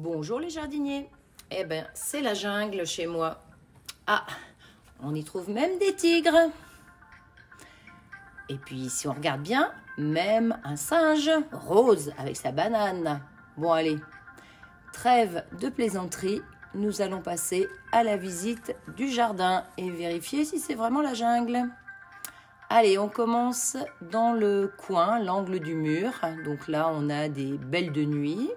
Bonjour les jardiniers. Eh ben, c'est la jungle chez moi. Ah, on y trouve même des tigres. Et puis, si on regarde bien, même un singe rose avec sa banane. Bon, allez, trêve de plaisanterie. Nous allons passer à la visite du jardin et vérifier si c'est vraiment la jungle. Allez, on commence dans le coin, l'angle du mur. Donc là, on a des belles de nuit.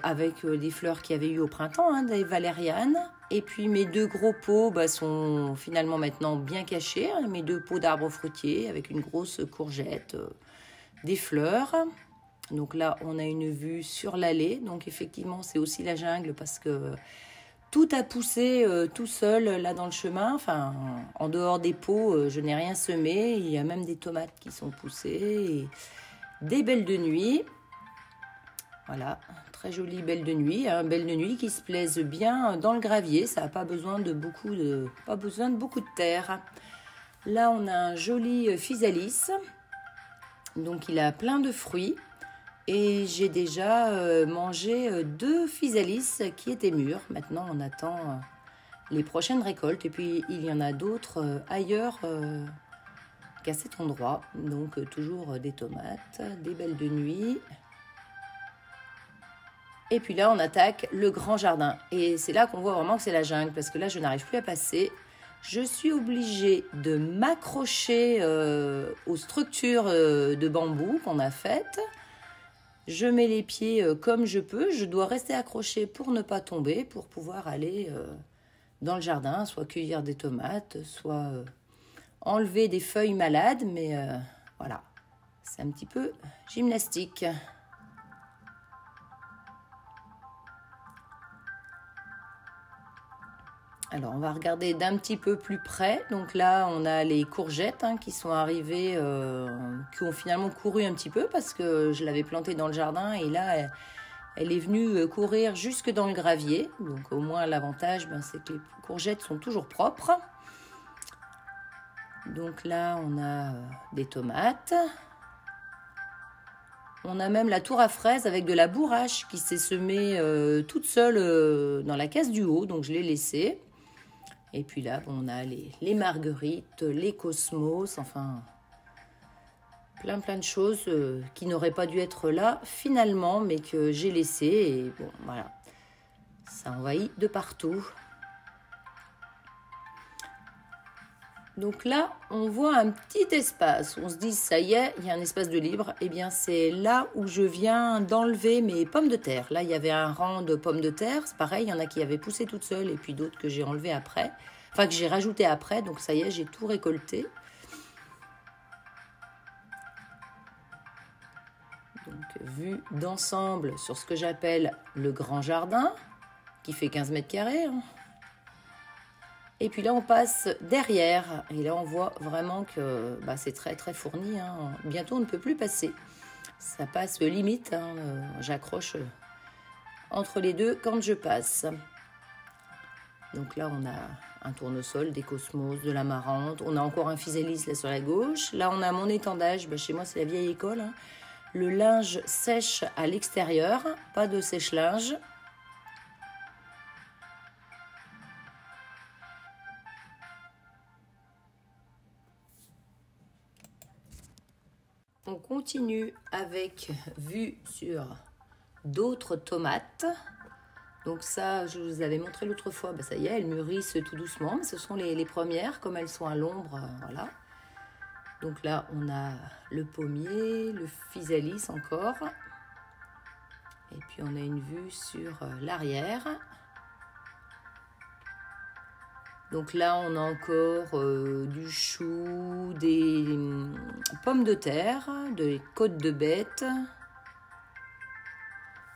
Avec des fleurs qu'il y avait eu au printemps, des valérianes. Et puis mes deux gros pots sont finalement maintenant bien cachés. Mes deux pots d'arbres fruitiers avec une grosse courgette, des fleurs. Donc là, on a une vue sur l'allée. Donc effectivement, c'est aussi la jungle parce que tout a poussé tout seul là dans le chemin. Enfin, en dehors des pots, je n'ai rien semé. Il y a même des tomates qui sont poussées. Et des belles de nuit. Voilà, très jolie belle de nuit, belle de nuit qui se plaise bien dans le gravier, ça n'a pas besoin de beaucoup de terre. Là, on a un joli physalis, donc il a plein de fruits et j'ai déjà mangé 2 physalis qui étaient mûrs. Maintenant, on attend les prochaines récoltes et puis il y en a d'autres ailleurs qu'à cet endroit. Donc toujours des tomates, des belles de nuit. Et puis là, on attaque le grand jardin. Et c'est là qu'on voit vraiment que c'est la jungle, parce que là, je n'arrive plus à passer. Je suis obligée de m'accrocher aux structures de bambou qu'on a faites. Je mets les pieds comme je peux. Je dois rester accrochée pour ne pas tomber, pour pouvoir aller dans le jardin, soit cueillir des tomates, soit enlever des feuilles malades. Mais voilà, c'est un petit peu gymnastique. Alors, on va regarder d'un petit peu plus près. Donc là, on a les courgettes qui sont arrivées, qui ont finalement couru un petit peu parce que je l'avais plantée dans le jardin. Et là, elle est venue courir jusque dans le gravier. Donc au moins, l'avantage, c'est que les courgettes sont toujours propres. Donc là, on a des tomates. On a même la tour à fraises avec de la bourrache qui s'est semée toute seule dans la case du haut. Donc je l'ai laissée. Et puis là, on a les marguerites, les cosmos, enfin, plein de choses qui n'auraient pas dû être là finalement, mais que j'ai laissées. Et bon, voilà, ça envahit de partout. Donc là, on voit un petit espace. On se dit, ça y est, il y a un espace de libre. Eh bien, c'est là où je viens d'enlever mes pommes de terre. Là, il y avait un rang de pommes de terre. C'est pareil, il y en a qui avaient poussé toutes seules et puis d'autres que j'ai enlevées après. Enfin, que j'ai rajouté après. Donc, ça y est, j'ai tout récolté. Donc, vue d'ensemble sur ce que j'appelle le grand jardin, qui fait 15 mètres carrés. Et puis là, on passe derrière. Et là, on voit vraiment que c'est très, très fourni. Bientôt, on ne peut plus passer. Ça passe limite. J'accroche entre les deux quand je passe. Donc là, on a un tournesol, des cosmos, de l'amarante. On a encore un physalis là sur la gauche. Là, on a mon étendage. Chez moi, c'est la vieille école. Le linge sèche à l'extérieur. Pas de sèche-linge. On continue avec vue sur d'autres tomates. Donc ça, je vous avais montré l'autre fois. Ça y est, elles mûrissent tout doucement. Mais ce sont les premières, comme elles sont à l'ombre. Voilà. Donc là, on a le pommier, le physalis encore. Et puis on a une vue sur l'arrière. Donc là, on a encore du chou, des pommes de terre, des côtes de bête.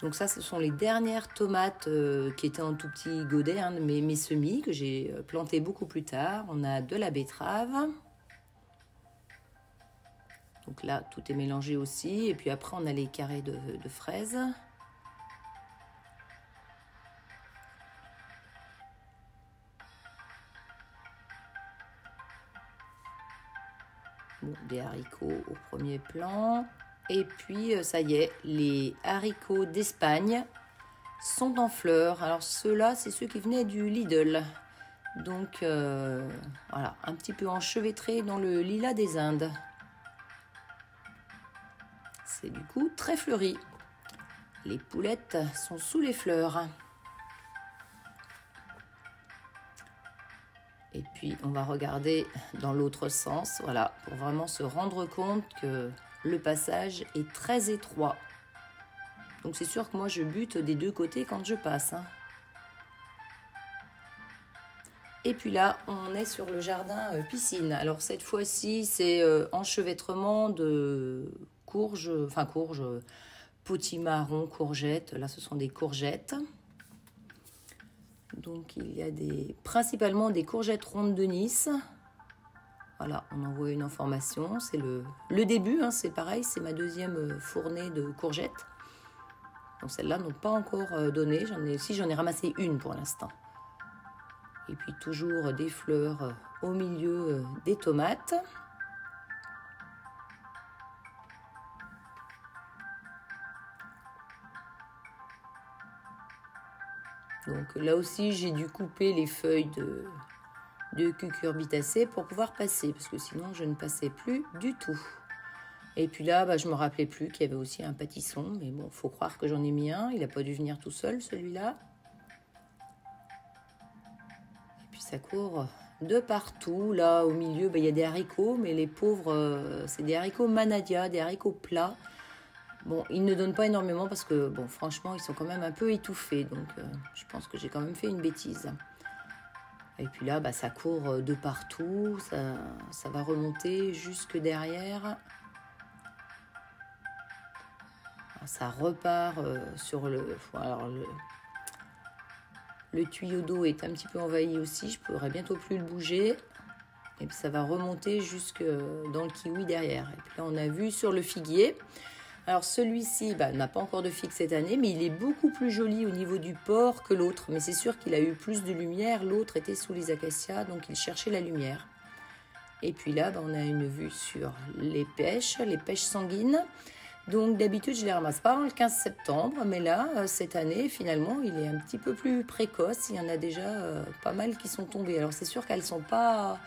Donc ça, ce sont les dernières tomates qui étaient en tout petit godet, mes semis que j'ai plantés beaucoup plus tard. On a de la betterave. Donc là, tout est mélangé aussi. Et puis après, on a les carrés de fraises. Bon, des haricots au premier plan. Et puis, ça y est, les haricots d'Espagne sont en fleurs. Alors ceux-là, c'est ceux qui venaient du Lidl. Donc voilà, un petit peu enchevêtré dans le lilas des Indes. C'est du coup très fleuri. Les poulettes sont sous les fleurs. Et puis on va regarder dans l'autre sens, voilà, pour vraiment se rendre compte que le passage est très étroit. Donc c'est sûr que moi je bute des deux côtés quand je passe. Et puis là, on est sur le jardin piscine. Alors cette fois-ci, c'est enchevêtrement de courges, potimarron, courgettes. Là, ce sont des courgettes. Donc il y a principalement des courgettes rondes de Nice. Voilà, on envoie une information. C'est le début, hein, c'est pareil, c'est ma deuxième fournée de courgettes. Donc celles-là n'ont pas encore donné. J'en ai ramassé une pour l'instant. Et puis toujours des fleurs au milieu des tomates. Donc là aussi, j'ai dû couper les feuilles de cucurbitacées pour pouvoir passer, parce que sinon je ne passais plus du tout. Et puis là, je ne me rappelais plus qu'il y avait aussi un pâtisson, mais bon, faut croire que j'en ai mis un. Il n'a pas dû venir tout seul, celui-là. Et puis ça court de partout. Là, au milieu, il y a des haricots, mais les pauvres, c'est des haricots manadia, des haricots plats. Bon, ils ne donnent pas énormément parce que, bon, franchement, ils sont quand même un peu étouffés. Donc, je pense que j'ai quand même fait une bêtise. Et puis là, ça court de partout. Ça va remonter jusque derrière. Ça repart sur le... Alors, le tuyau d'eau est un petit peu envahi aussi. Je pourrais bientôt plus le bouger. Et puis, ça va remonter jusque dans le kiwi derrière. Et puis là, on a vu sur le figuier... Alors celui-ci n'a pas encore de figue cette année, mais il est beaucoup plus joli au niveau du port que l'autre. Mais c'est sûr qu'il a eu plus de lumière, l'autre était sous les acacias, donc il cherchait la lumière. Et puis là, on a une vue sur les pêches sanguines. Donc d'habitude, je ne les ramasse pas le 15 septembre, mais là, cette année, finalement, il est un petit peu plus précoce. Il y en a déjà pas mal qui sont tombées. Alors c'est sûr qu'elles sont pas...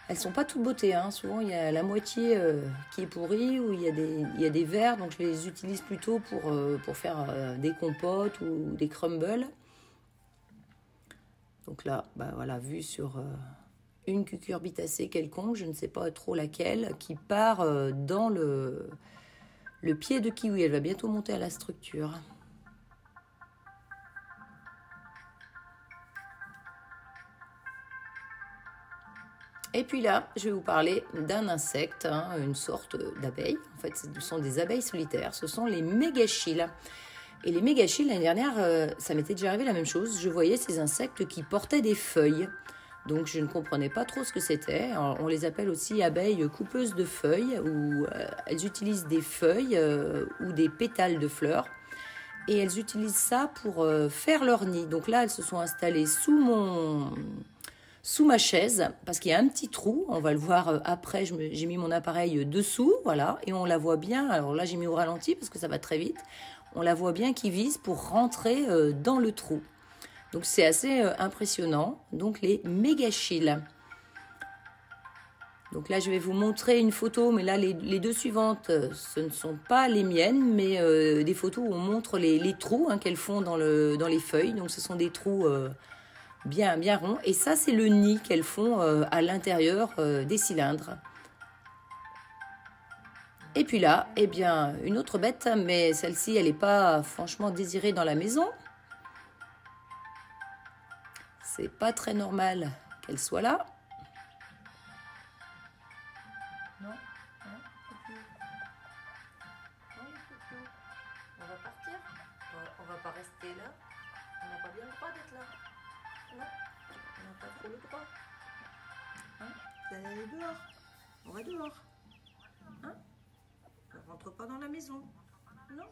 Elles ne sont pas toutes beauté, hein. Souvent il y a la moitié qui est pourrie ou il y a des verres, donc je les utilise plutôt pour faire des compotes ou des crumbles. Donc là, voilà, vue sur une cucurbitacée quelconque, je ne sais pas trop laquelle, qui part dans le pied de kiwi. Elle va bientôt monter à la structure. Et puis là, je vais vous parler d'un insecte, hein, une sorte d'abeille. En fait, ce sont des abeilles solitaires. Ce sont les mégachilles. Et les mégachilles, l'année dernière, ça m'était déjà arrivé la même chose. Je voyais ces insectes qui portaient des feuilles. Donc, je ne comprenais pas trop ce que c'était. On les appelle aussi abeilles coupeuses de feuilles, où elles utilisent des feuilles ou des pétales de fleurs. Et elles utilisent ça pour faire leur nid. Donc là, elles se sont installées sous ma chaise, parce qu'il y a un petit trou, on va le voir après, j'ai mis mon appareil dessous, voilà, et on la voit bien, alors là j'ai mis au ralenti parce que ça va très vite, on la voit bien qui vise pour rentrer dans le trou. Donc c'est assez impressionnant, donc les mégachilles. Donc là je vais vous montrer une photo, mais là les deux suivantes, ce ne sont pas les miennes, mais des photos où on montre les trous qu'elles font dans les feuilles, donc ce sont des trous... bien rond. Et ça, c'est le nid qu'elles font à l'intérieur des cylindres. Et puis là, eh bien, une autre bête, mais celle-ci, elle n'est pas franchement désirée dans la maison. C'est pas très normal qu'elle soit là. Non, on va partir. On va pas rester là. On n'a pas bien le droit d'être là. Non, on n'a pas trop le droit. Hein? Vous allez aller dehors. On va dehors. Hein? On rentre pas dans la maison. Non.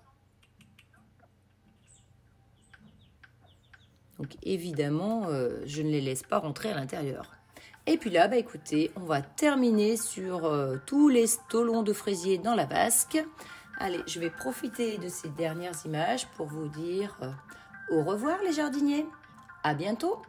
Donc évidemment, je ne les laisse pas rentrer à l'intérieur. Et puis là, écoutez, on va terminer sur tous les stolons de fraisier dans la vasque. Allez, je vais profiter de ces dernières images pour vous dire Au revoir les jardiniers. À bientôt.